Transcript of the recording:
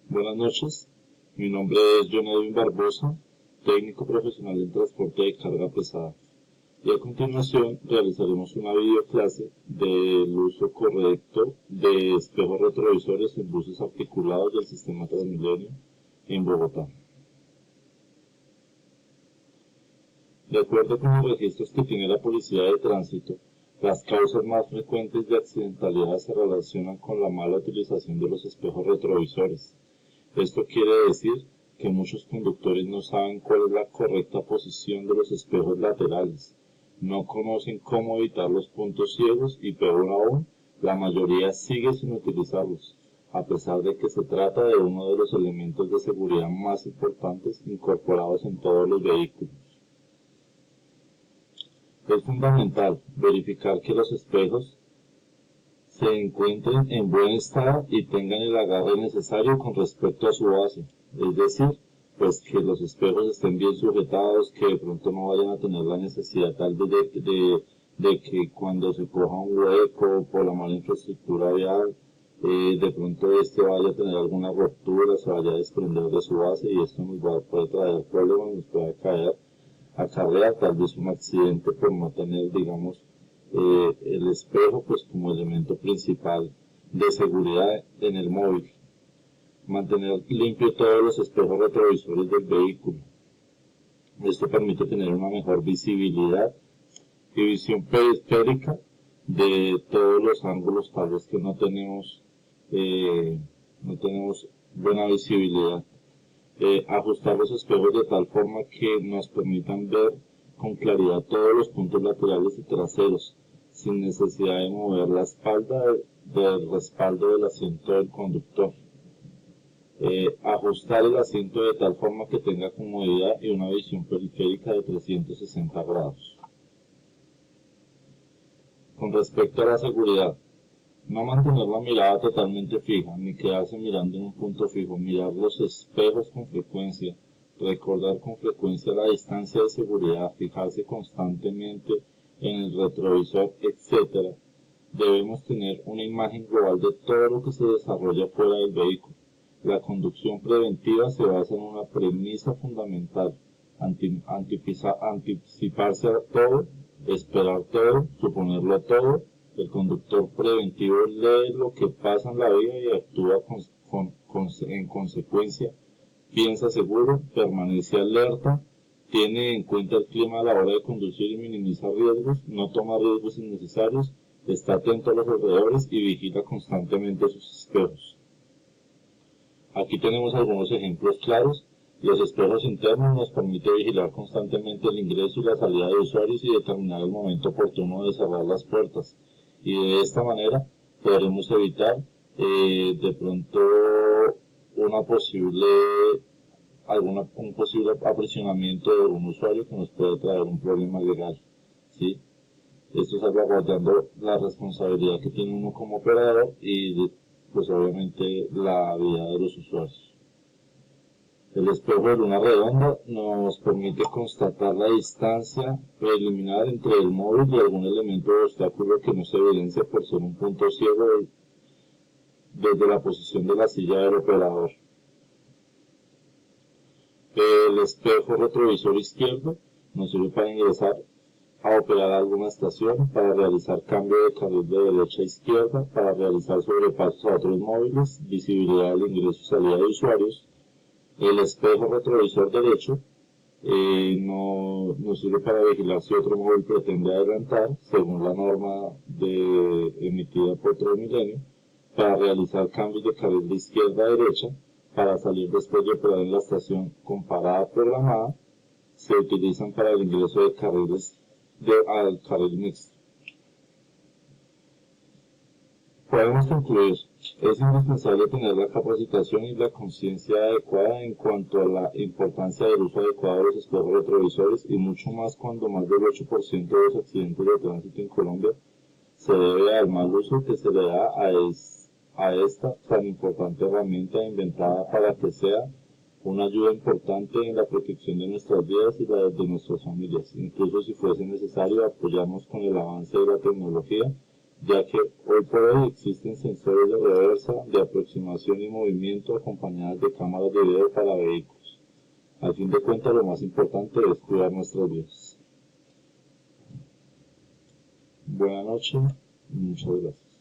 Buenas noches, mi nombre es Barbosa, técnico profesional en transporte de carga pesada. Y a continuación realizaremos una videoclase del uso correcto de espejos retrovisores en buses articulados del sistema Transmilenio en Bogotá. De acuerdo con los registros que tiene la Policía de Tránsito, las causas más frecuentes de accidentalidad se relacionan con la mala utilización de los espejos retrovisores. Esto quiere decir que muchos conductores no saben cuál es la correcta posición de los espejos laterales, no conocen cómo evitar los puntos ciegos y peor aún, la mayoría sigue sin utilizarlos, a pesar de que se trata de uno de los elementos de seguridad más importantes incorporados en todos los vehículos. Es fundamental verificar que los espejos se encuentren en buen estado y tengan el agarre necesario con respecto a su base, es decir, pues que los espejos estén bien sujetados, que de pronto no vayan a tener la necesidad tal vez de que cuando se coja un hueco por la mala infraestructura vial, de pronto este vaya a tener alguna ruptura, se vaya a desprender de su base y esto puede traer problemas, nos puede acarrear tal vez un accidente por no tener, digamos, el espejo pues como elemento principal de seguridad en el móvil. Mantener limpio todos los espejos retrovisores del vehículo. Esto permite tener una mejor visibilidad y visión periférica de todos los ángulos tal vez que no tenemos buena visibilidad. Ajustar los espejos de tal forma que nos permitan ver con claridad todos los puntos laterales y traseros, sin necesidad de mover la espalda del respaldo del asiento del conductor. Ajustar el asiento de tal forma que tenga comodidad y una visión periférica de 360 grados. Con respecto a la seguridad, no mantener la mirada totalmente fija, ni quedarse mirando en un punto fijo, mirar los espejos con frecuencia, recordar con frecuencia la distancia de seguridad, fijarse constantemente en el retrovisor, etc. Debemos tener una imagen global de todo lo que se desarrolla fuera del vehículo. La conducción preventiva se basa en una premisa fundamental, anticiparse a todo, esperar todo, suponerlo todo. El conductor preventivo lee lo que pasa en la vida y actúa en consecuencia, piensa seguro, permanece alerta, tiene en cuenta el clima a la hora de conducir y minimiza riesgos, no toma riesgos innecesarios, está atento a los alrededores y vigila constantemente sus espejos. Aquí tenemos algunos ejemplos claros. Los espejos internos nos permiten vigilar constantemente el ingreso y la salida de usuarios y determinar el momento oportuno de cerrar las puertas. Y de esta manera podremos evitar de pronto un posible aprisionamiento de un usuario que nos puede traer un problema legal, ¿sí? Esto salvaguardando la responsabilidad que tiene uno como operador y pues obviamente la vida de los usuarios. El espejo de luna redonda nos permite constatar la distancia preliminar entre el móvil y algún elemento de obstáculo que no se evidencia por ser un punto ciego desde la posición de la silla del operador. El espejo retrovisor izquierdo nos sirve para ingresar a operar alguna estación, para realizar cambio de carril de derecha a izquierda, para realizar sobrepasos a otros móviles, visibilidad del ingreso y salida de usuarios. El espejo retrovisor derecho nos sirve para vigilar si otro móvil pretende adelantar, según la norma emitida por Transmilenio, para realizar cambios de carril de izquierda a derecha, para salir después de operar en la estación con parada programada, se utilizan para el ingreso de carriles al carril mixto. Podemos concluir, es indispensable tener la capacitación y la conciencia adecuada en cuanto a la importancia del uso adecuado de los espejos retrovisores y mucho más cuando más del 8% de los accidentes de tránsito en Colombia se debe al mal uso que se le da a esta tan importante herramienta inventada para que sea una ayuda importante en la protección de nuestras vidas y la de nuestras familias. Incluso si fuese necesario apoyarnos con el avance de la tecnología, ya que hoy por hoy existen sensores de reversa, de aproximación y movimiento acompañadas de cámaras de video para vehículos. Al fin de cuentas, lo más importante es cuidar nuestras vidas. Buenas noches y muchas gracias.